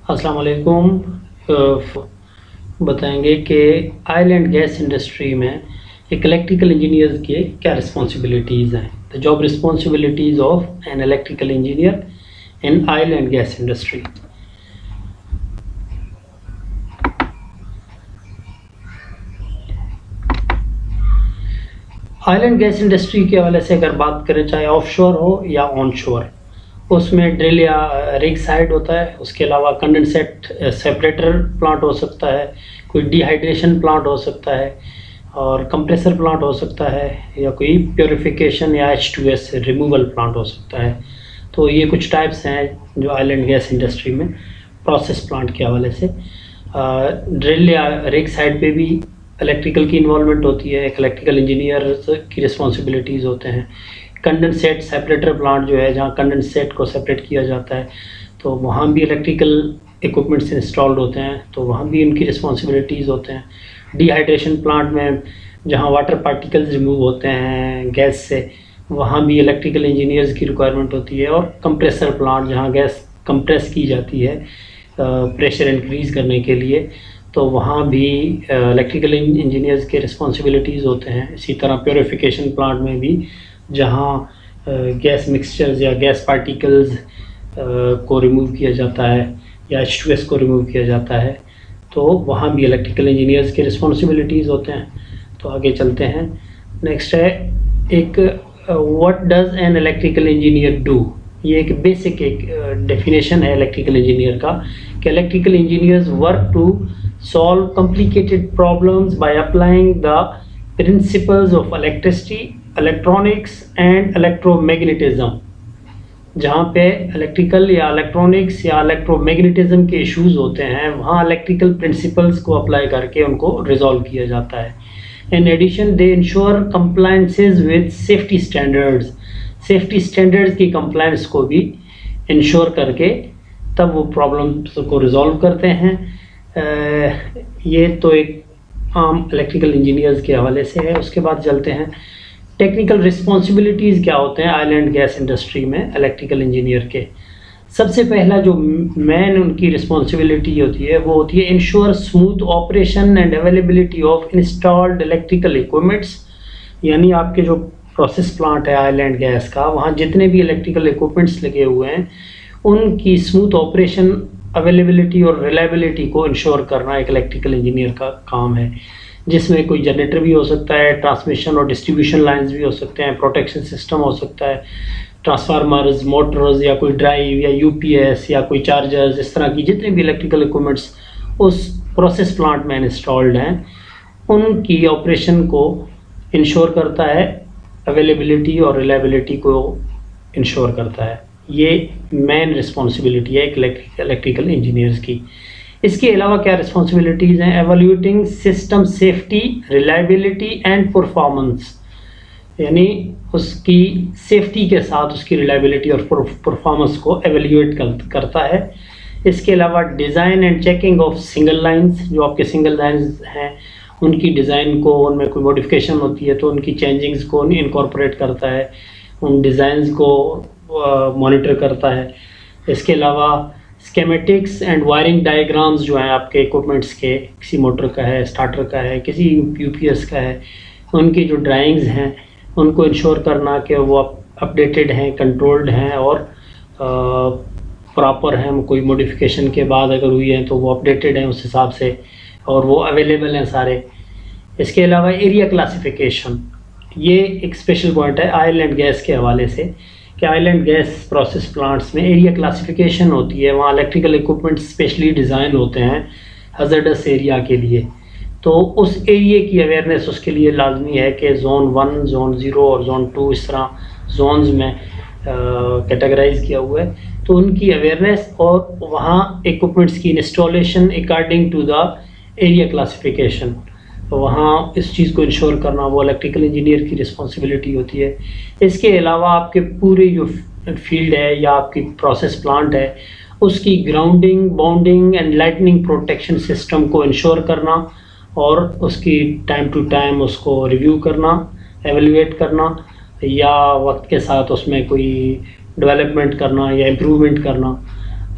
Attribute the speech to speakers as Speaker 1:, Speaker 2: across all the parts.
Speaker 1: السلام علیکم. بتائیں گے کہ آئل اینڈ گیس انڈسٹری میں ایک الیکٹریکل انجینئر کے کیا رسپانسبلٹیز ہیں. The job responsibilities of an electrical engineer in oil and gas industry. Oil and gas industry کے حوالے سے اگر بات کریں، چاہے آف شور ہو یا آن شور، اس میں ڈرل یا ریگ سائٹ ہوتا ہے. اس کے علاوہ کنڈنسیٹ سیپریٹر پلانٹ ہو سکتا ہے، کوئی ڈی ہائیڈریشن پلانٹ ہو سکتا ہے، اور کمپریسر پلانٹ ہو سکتا ہے، یا کوئی پیوریفیکیشن یا H2S ریموول پلانٹ ہو سکتا ہے. تو یہ کچھ ٹائپس ہیں جو آئل اینڈ گیس انڈسٹری میں پروسیس پلانٹ کے حوالے سے. ڈرل یا ریگ سائٹ پہ بھی الیکٹریکل کی انوالومنٹ ہوتی ہے. ایک الیکٹریکل انجینئر کی رسپانسبلٹیز ہوتے ہیں. کنڈنسیٹ سیپریٹر پلانٹ جو ہے، جہاں کنڈنسیٹ کو سیپریٹ کیا جاتا ہے، تو وہاں بھی الیکٹریکل ایکوپمنٹس انسٹالڈ ہوتے ہیں، تو وہاں بھی ان کی رسپانسبلٹیز ہوتے ہیں. ڈی ہائیڈریشن پلانٹ میں جہاں واٹر پارٹیکلز ریموو ہوتے ہیں گیس سے، وہاں بھی الیکٹریکل انجینئرز کی ریکوائرمنٹ ہوتی ہے. اور کمپریسر پلانٹ جہاں گیس کمپریس کی جاتی ہے پریشر انکریز کرنے کے لیے، تو وہاں بھی الیکٹریکل انجینئرز کے رسپانسبلٹیز ہوتے ہیں. اسی طرح پیوریفیکیشن پلانٹ میں بھی جہاں گیس مکسچرز یا گیس پارٹیکلز کو ریموو کیا جاتا ہے یا H2S کو ریموو کیا جاتا ہے، تو وہاں بھی الیکٹریکل انجینئرز کے رسپانسبلٹیز ہوتے ہیں. تو آگے چلتے ہیں. نیکسٹ ہے ایک what does N electrical engineer do. یہ ایک بیسک ایک ڈیفینیشن ہے الیکٹریکل انجینئر کا، کہ electrical engineers work to solve complicated problems by applying the principles of electricity, electronics and electromagnetism. جہاں پہ الیکٹریکل یا الیکٹرانکس یا الیکٹرو میگنیٹزم کے ایشوز ہوتے ہیں، وہاں الیکٹریکل پرنسپلس کو اپلائی کر کے ان کو ریزالو کیا جاتا ہے. In addition, they ensure compliances with safety standards. Safety standards کی کمپلائنس کو بھی انشور کر کے تب وہ پرابلمس کو ریزالو کرتے ہیں. یہ تو ایک عام الیکٹریکل انجینئرز کے حوالے سے ہے. اس کے بعد چلتے ہیں ٹیکنیکل رسپانسبلٹیز کیا ہوتے ہیں آئل اینڈ گیس انڈسٹری میں الیکٹریکل انجینئر کے. سب سے پہلا جو مین ان کی رسپانسبلٹی ہوتی ہے وہ ہوتی ہے ensure smooth operation and availability of installed electrical equipments. یعنی آپ کے جو پروسیس پلانٹ ہے آئل اینڈ گیس کا، وہاں جتنے بھی الیکٹریکل ایکوپمنٹس لگے ہوئے ہیں ان کی اسموتھ آپریشن، اویلیبلٹی اور ریلائبلٹی کو انشور کرنا ایک الیکٹریکل انجینئر کا کام ہے. جس میں کوئی جنریٹر بھی ہو سکتا ہے، ٹرانسمیشن اور ڈسٹریبیوشن لائنز بھی ہو سکتے ہیں، پروٹیکشن سسٹم ہو سکتا ہے، ٹرانسفارمرز، موٹرز، یا کوئی ڈرائیو یا UPS یا کوئی چارجرز، اس طرح کی جتنے بھی الیکٹریکل ایکوپمنٹس اس پروسیس پلانٹ میں انسٹالڈ ہیں ان کی آپریشن کو انشور کرتا ہے، اویلیبلٹی اور ریلائبلٹی کو انشور کرتا ہے. یہ مین رسپانسبلٹی ہے ایک الیکٹریکل انجینئرز کی. اس کے علاوہ کیا رسپانسبلٹیز ہیں؟ Evaluating system safety, reliability and performance. یعنی اس کی سیفٹی کے ساتھ اس کی ریلائبلٹی اور پرفارمنس کو ایویلیویٹ کرتا ہے. اس کے علاوہ design and checking of single lines. جو آپ کے سنگل لائنز ہیں ان کی ڈیزائن کو، ان میں کوئی موڈیفکیشن ہوتی ہے تو ان کی چینجنگز کو انکارپوریٹ کرتا ہے، ان ڈیزائنز کو مانیٹر کرتا ہے. اس کے علاوہ اسکیمیٹکس اینڈ وائرنگ ڈائیگرامز جو ہیں آپ کے ایکوپمنٹس کے، کسی موٹر کا ہے، اسٹارٹر کا ہے، کسی UPS کا ہے، ان کی جو ڈرائنگز ہیں ان کو انشور کرنا کہ وہ اپڈیٹڈ ہیں، کنٹرولڈ ہیں اور پراپر ہیں. کوئی موڈیفکیشن کے بعد اگر ہوئی ہیں تو وہ اپڈیٹڈ ہیں اس حساب سے اور وہ اویلیبل ہیں سارے. اس کے علاوہ ایریا کلاسیفیکیشن، یہ ایک اسپیشل پوائنٹ ہے آئل اینڈ گیس کے حوالے سے، کہ oil and gas process plants میں ایریا کلاسیفیکیشن ہوتی ہے. وہاں الیکٹریکل ایکوپمنٹ اسپیشلی ڈیزائن ہوتے ہیں ہزارڈس ایریا کے لیے. تو اس ایریے کی اویئرنیس اس کے لیے لازمی ہے کہ زون 1، زون 0 اور زون 2 اس طرح زونز میں کیٹیگرائز کیا ہوا ہے. تو ان کی اویئرنیس اور وہاں ایکوپمنٹس کی installation according to the area classification, وہاں اس چیز کو انشور کرنا وہ الیکٹریکل انجینئر کی رسپانسبلٹی ہوتی ہے. اس کے علاوہ آپ کے پورے جو فیلڈ ہے یا آپ کی پروسیس پلانٹ ہے اس کی grounding, bounding and Lightning protection system کو انشور کرنا اور اس کی ٹائم ٹو ٹائم اس کو ریویو کرنا، ایویلویٹ کرنا، یا وقت کے ساتھ اس میں کوئی ڈیولپمنٹ کرنا یا امپروومنٹ کرنا.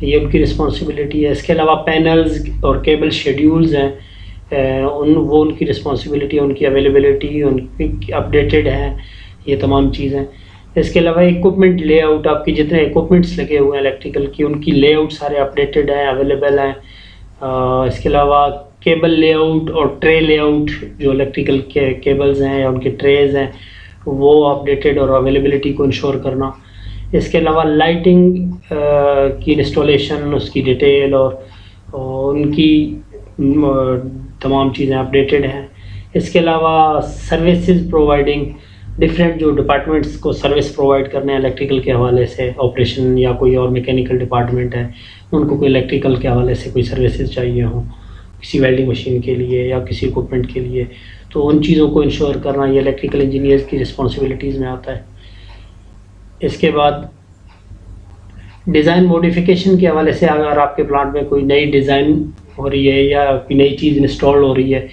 Speaker 1: یہ ان کی رسپانسبلٹی ہے. اس کے علاوہ پینلز اور کیبل شیڈیولز ہیں, ان کی رسپانسبلٹی ہے, ان کی اویلیبلٹی ان کی اپڈیٹڈ ہیں, یہ تمام چیزیں. اس کے علاوہ اکوپمنٹ لے آؤٹ, آپ کی جتنے اکوپمنٹس لگے ہوئے ہیں الیکٹریکل کی, ان کی لے آؤٹ سارے اپڈیٹڈ ہیں, اویلیبل ہیں. اس کے علاوہ کیبل لے آؤٹ اور ٹرے لے آؤٹ, جو الیکٹریکل کے کیبلز ہیں یا ان کے ٹریز ہیں, وہ اپڈیٹڈ اور اویلیبلٹی کو انشور کرنا. اس کے علاوہ لائٹنگ کی انسٹالیشن, اس کی ڈیٹیل اور ان کی تمام چیزیں اپڈیٹڈ ہیں. اس کے علاوہ سروسز پرووائڈنگ, ڈفرینٹ جو ڈپارٹمنٹس کو سروس پرووائڈ کرنے ہیں الیکٹریکل کے حوالے سے, آپریشن یا کوئی اور میکینیکل ڈپارٹمنٹ ہے, ان کو کوئی الیکٹریکل کے حوالے سے کوئی سروسز چاہیے ہوں, کسی ویلڈنگ مشین کے لیے یا کسی اکوپمنٹ کے لیے, تو ان چیزوں کو انشور کرنا یہ الیکٹریکل انجینئرز کی رسپانسبلٹیز میں آتا ہے. اس کے بعد ڈیزائن موڈیفیکیشن کے حوالے سے, اگر آپ کے پلانٹ میں کوئی نئی ڈیزائن ہو رہی ہے یا کوئی نئی چیز انسٹال ہو رہی ہے,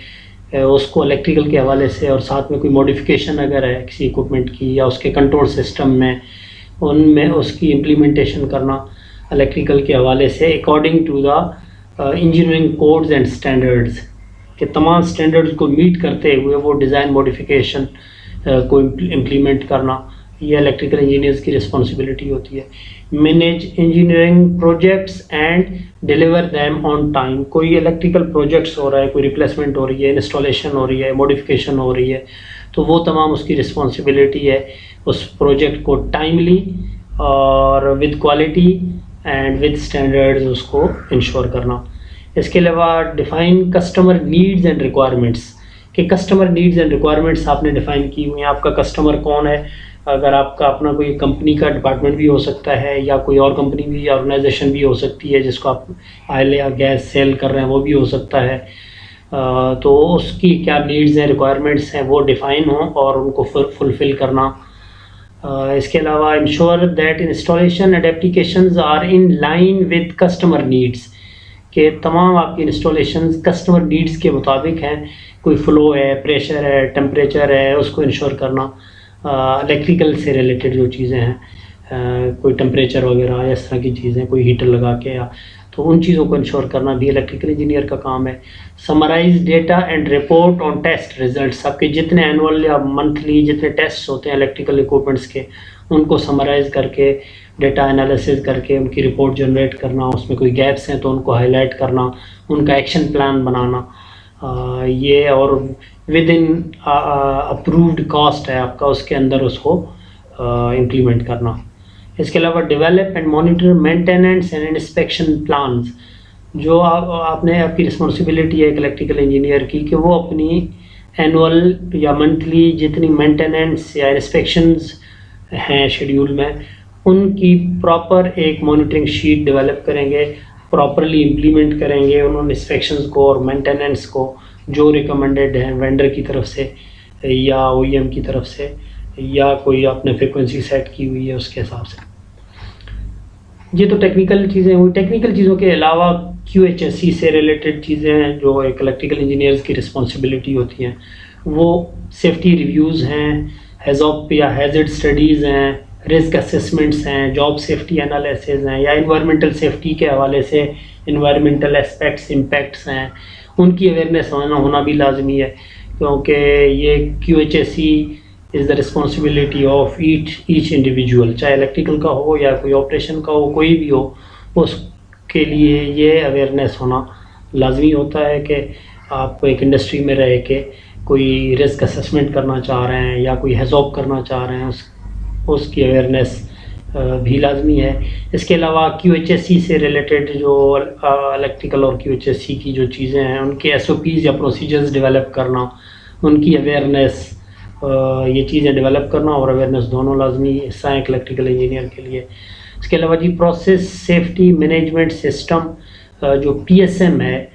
Speaker 1: اس کو الیکٹریکل کے حوالے سے, اور ساتھ میں کوئی موڈیفیکیشن اگر ہے کسی اکوپمنٹ کی یا اس کے کنٹرول سسٹم میں, ان میں اس کی امپلیمنٹیشن کرنا الیکٹریکل کے حوالے سے according to the engineering codes and standards, کہ تمام اسٹینڈرڈز کو میٹ کرتے ہوئے وہ ڈیزائن موڈیفیکیشن کو امپلیمنٹ کرنا, یہ الیکٹریکل انجینئرز کی رسپانسبلٹی ہوتی ہے. Manage engineering projects and deliver them on time, کوئی الیکٹریکل پروجیکٹس ہو رہا ہے, کوئی ریپلیسمنٹ ہو رہی ہے, انسٹالیشن ہو رہی ہے, موڈیفیکیشن ہو رہی ہے, تو وہ تمام اس کی رسپانسبلٹی ہے اس پروجیکٹ کو ٹائملی اور with quality and with standards اس کو انشور کرنا. اس کے علاوہ define customer needs and requirements, کہ کسٹمر نیڈز اینڈ ریکوائرمنٹس آپ نے ڈیفائن کی ہوئی ہیں. آپ کا کسٹمر کون ہے, اگر آپ کا اپنا کوئی کمپنی کا ڈپارٹمنٹ بھی ہو سکتا ہے, یا کوئی اور کمپنی بھی, آرگنائزیشن بھی ہو سکتی ہے جس کو آپ آئل یا گیس سیل کر رہے ہیں, وہ بھی ہو سکتا ہے, تو اس کی کیا نیڈز ہیں, ریکوائرمنٹس ہیں, وہ ڈیفائن ہوں اور ان کو فلفل کرنا. اس کے علاوہ ensure that installation and applications are in line with customer needs, کہ تمام آپ کی انسٹالیشنز کسٹمر نیڈس کے مطابق ہیں. کوئی فلو ہے, پریشر ہے, ٹیمپریچر ہے, اس کو انشور کرنا. الیکٹریکل سے ریلیٹڈ جو چیزیں ہیں, کوئی ٹمپریچر وغیرہ اس طرح کی چیزیں, کوئی ہیٹر لگا کے, تو ان چیزوں کو انشور کرنا بھی الیکٹریکل انجینئر کا کام ہے. Summarize data and report on test results, آپ کے جتنے اینول یا منتھلی جتنے ٹیسٹ ہوتے ہیں الیکٹریکل اکوپمنٹس کے, ان کو سمرائز کر کے, ڈیٹا انالیسز کر کے ان کی رپورٹ جنریٹ کرنا. اس میں کوئی گیپس ہیں تو ان کو ہائی لائٹ کرنا, ان کا ایکشن پلان بنانا, یہ اور ود ان اپرووڈ کاسٹ ہے آپ کا, اس کے اندر اس کو امپلیمنٹ کرنا. اس کے علاوہ develop and monitor maintenance and inspection plans, جو آپ نے, آپ کی رسپانسبلٹی ہے ایک الیکٹریکل انجینئر کی, کہ وہ اپنی اینول یا منتھلی جتنی مینٹیننس یا انسپیکشنز ہیں شیڈیول میں, ان کی پراپر ایک مانیٹرنگ شیٹ ڈیولپ کریں گے, پراپرلی امپلیمنٹ کریں گے ان انسپیکشنز کو اور مینٹیننس کو, جو ریکمنڈیڈ ہیں وینڈر کی طرف سے یا او ای ایم کی طرف سے, یا کوئی آپ نے فریکوینسی سیٹ کی ہوئی ہے اس کے حساب سے. یہ تو ٹیکنیکل چیزیں ہوئی. ٹیکنیکل چیزوں کے علاوہ کیو ایچ ایس سی سے ریلیٹڈ چیزیں ہیں جو ایک الیکٹریکل انجینئرز کی رسپانسبلٹی ہوتی ہیں. وہ سیفٹی ریویوز ہیں, ہیزاپ یا ہیزرڈ اسٹڈیز ہیں, رسک اسسمنٹس ہیں, جاب سیفٹی انالیسز ہیں, یا انوائرمنٹل سیفٹی کے حوالے سے انوائرمنٹل اسپیکٹس, امپیکٹس ہیں, ان کی اویئرنیس ہونا بھی لازمی ہے, کیونکہ یہ Q H S C is the responsibility of each individual, چاہے الیکٹریکل کا ہو یا کوئی آپریشن کا ہو, کوئی بھی ہو, اس کے لیے یہ اویئرنیس ہونا لازمی ہوتا ہے کہ آپ ایک انڈسٹری میں رہ کے کوئی رسک اسسمنٹ کرنا چاہ رہے ہیں یا کوئی ہیزاپ کرنا چاہ رہے ہیں, اس کی اویئرنیس بھی لازمی ہے. اس کے علاوہ کیو ایچ ایس سی سے ریلیٹڈ جو الیکٹریکل اور کیو ایچ ایس سی کی جو چیزیں ہیں, ان کے ایس او پیز یا پروسیجرز ڈیولپ کرنا, ان کی اویئرنیس, یہ چیزیں ڈیولپ کرنا اور اویئرنیس دونوں لازمی حصہ ہیں ایک الیکٹریکل انجینئر کے لیے. اس کے علاوہ جی پروسیس سیفٹی مینجمنٹ سسٹم جو پی ایس ایم ہے,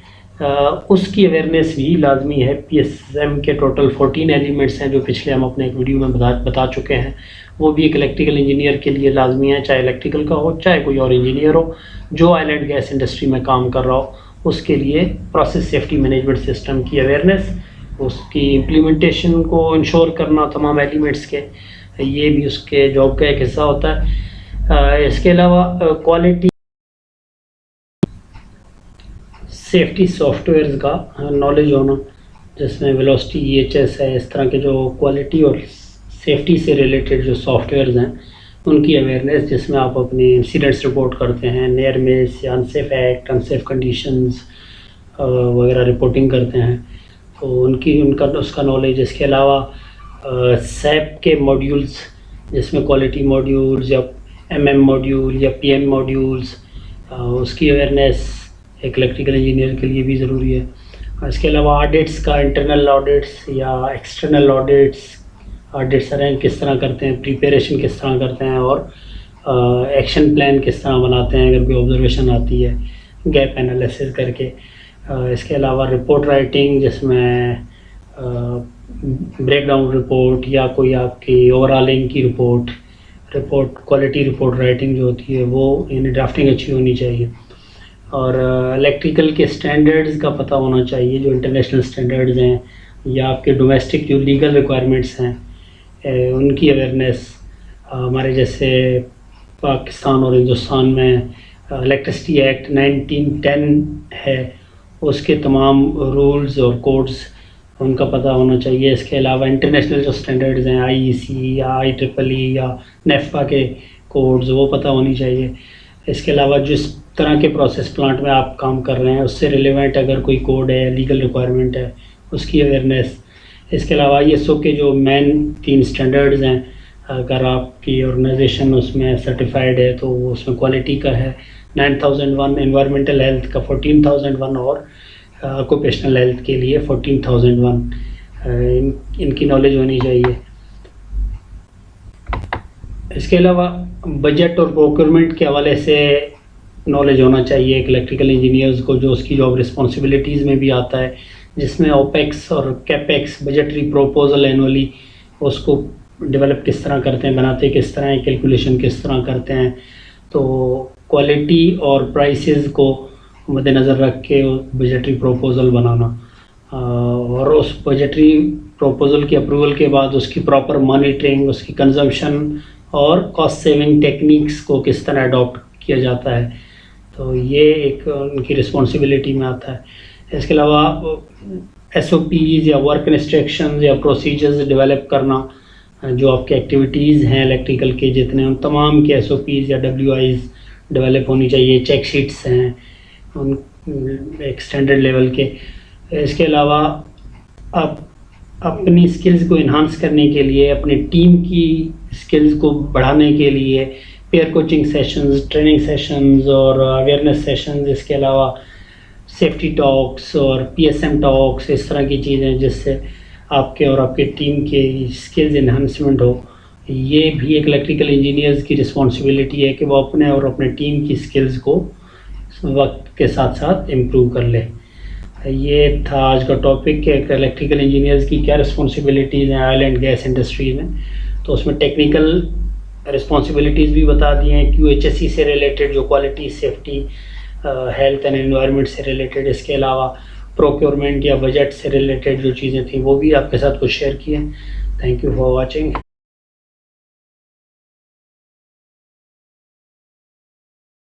Speaker 1: اس کی اویئرنیس بھی لازمی ہے. پی ایس ایم کے ٹوٹل 14 ایلیمنٹس ہیں جو پچھلے ہم اپنے ایک ویڈیو میں بتا چکے ہیں, وہ بھی ایک الیکٹریکل انجینئر کے لیے لازمی ہے, چاہے الیکٹریکل کا ہو چاہے کوئی اور انجینئر ہو جو آئل اینڈ گیس انڈسٹری میں کام کر رہا ہو. اس کے لیے پروسیس سیفٹی مینجمنٹ سسٹم کی اویئرنیس, اس کی امپلیمنٹیشن کو انشور کرنا تمام ایلیمنٹس کے, یہ بھی اس کے جاب کا ایک حصہ ہوتا ہے. اس کے علاوہ کوالٹی سیفٹی سافٹ ویئرز کا نالج ہونا، جس میں ویلوسٹی EHS ہے، اس طرح کے جو کوالٹی اور سیفٹی سے ریلیٹڈ جو سافٹ ویئرز ہیں ان کی اویئرنیس، جس میں آپ اپنی انسیڈنٹس رپورٹ کرتے ہیں، نیئر مس یا انسیف ایکٹ، انسیف کنڈیشنز وغیرہ رپورٹنگ کرتے ہیں، تو اس کا نالج. اس کے علاوہ سیپ کے موڈیولز، جس میں کوالٹی موڈیولز یا MM موڈیول یا PM موڈیولز، اس کی اویئرنیس ایک الیکٹریکل انجینئر کے لیے بھی ضروری ہے. اس کے علاوہ آڈٹس کا، انٹرنل آڈٹس یا ایکسٹرنل آڈٹس ارینج کس طرح کرتے ہیں، پریپریشن کس طرح کرتے ہیں، اور ایکشن پلان کس طرح بناتے ہیں اگر کوئی آبزرویشن آتی ہے، گیپ انالیسس کر کے. اس کے علاوہ رپورٹ رائٹنگ، جس میں بریک ڈاؤن رپورٹ یا کوئی آپ کی اوور آلنگ کی رپورٹ کوالٹی رپورٹ رائٹنگ جو ہوتی ہے وہ، یعنی ڈرافٹنگ اچھی ہونی چاہیے. اور الیکٹریکل کے اسٹینڈرڈز کا پتہ ہونا چاہیے، جو انٹرنیشنل اسٹینڈرڈز ہیں یا آپ کے ڈومیسٹک جو لیگل ریکوائرمنٹس ہیں ان کی اویئرنیس. ہمارے جیسے پاکستان اور ہندوستان میں الیکٹرسٹی ایکٹ 1910 ہے، اس کے تمام رولز اور کوڈز ان کا پتہ ہونا چاہیے. اس کے علاوہ انٹرنیشنل جو اسٹینڈرڈز ہیں IEC یا IEEE یا نیفپا کے کوڈز، وہ پتہ ہونی چاہیے. اس کے علاوہ جس طرح کے پروسیس پلانٹ میں آپ کام کر رہے ہیں اس سے ریلیونٹ اگر کوئی کوڈ ہے، لیگل ریکوائرمنٹ ہے، اس کی اویئرنیس. اس کے علاوہ ISO کے جو مین 3 اسٹینڈرڈز ہیں، اگر آپ کی آرگنائزیشن اس میں سرٹیفائڈ ہے تو وہ اس میں کوالٹی کا ہے. 9001 انوائرمنٹل ہیلتھ کا، 14001 اور آکوپیشنل ہیلتھ کے لیے 14001. ان کی نالج ہونی چاہیے. اس کے علاوہ بجٹ اور پروکیورمنٹ کے حوالے سے نالج ہونا چاہیے ایک الیکٹریکل انجینئرز کو، جو اس کی جاب رسپانسبلٹیز میں بھی آتا ہے، جس میں اوپیکس اور کیپیکس بجٹری پروپوزل اینولی اس کو ڈیولپ کس طرح کرتے ہیں، بناتے کس طرح ہیں، کیلکولیشن کس طرح کرتے ہیں. تو کوالٹی اور پرائسز کو مد نظر رکھ کے بجٹری پروپوزل بنانا، اور اس بجٹری پروپوزل کی اپروول کے بعد اس کی پراپر مانیٹرنگ، اس کی کنزمپشن اور کاسٹ سیونگ ٹیکنیکس کو کس طرح اڈاپٹ کیا جاتا ہے. تو یہ ایک ان کی رسپانسبلٹی میں آتا ہے. اس کے علاوہ SOPs یا ورک انسٹرکشنز یا پروسیجرز ڈیولپ کرنا، جو آپ کے ایکٹیویٹیز ہیں الیکٹریکل کے جتنے، ان تمام کے SOPs یا WIs ڈیولپ ہونی چاہیے. چیک شیٹس ہیں ان ایک اسٹینڈرڈ لیول کے. اس کے علاوہ آپ اپنی اسکلز کو انہانس کرنے کے لیے، اپنی ٹیم کی اسکلز کو بڑھانے کے لیے peer coaching sessions, training sessions اور اویئرنیس سیشنز. اس کے علاوہ سیفٹی ٹاکس اور PSM ٹاکس، اس طرح کی چیزیں جس سے آپ کے اور آپ کے ٹیم کے اسکلز انہانسمنٹ ہو. یہ بھی ایک الیکٹریکل انجینئرز کی رسپانسبلٹی ہے کہ وہ اپنے اور اپنے ٹیم کی اسکلز کو وقت کے ساتھ ساتھ امپروو کر لے. یہ تھا آج کا ٹاپک کہ الیکٹریکل انجینئرز کی کیا رسپانسبلٹیز ہیں آئل اینڈ گیس انڈسٹری میں. تو اس میں ٹیکنیکل رسپانسبلٹیز بھی بتا دی ہیں، QHSE سے ریلیٹڈ جو quality, safety, health and environment سے ریلیٹڈ. اس کے علاوہ پروکیورمنٹ یا بجٹ سے ریلیٹڈ جو چیزیں تھیں وہ بھی آپ کے ساتھ کچھ شیئر کی ہیں. Thank you for watching.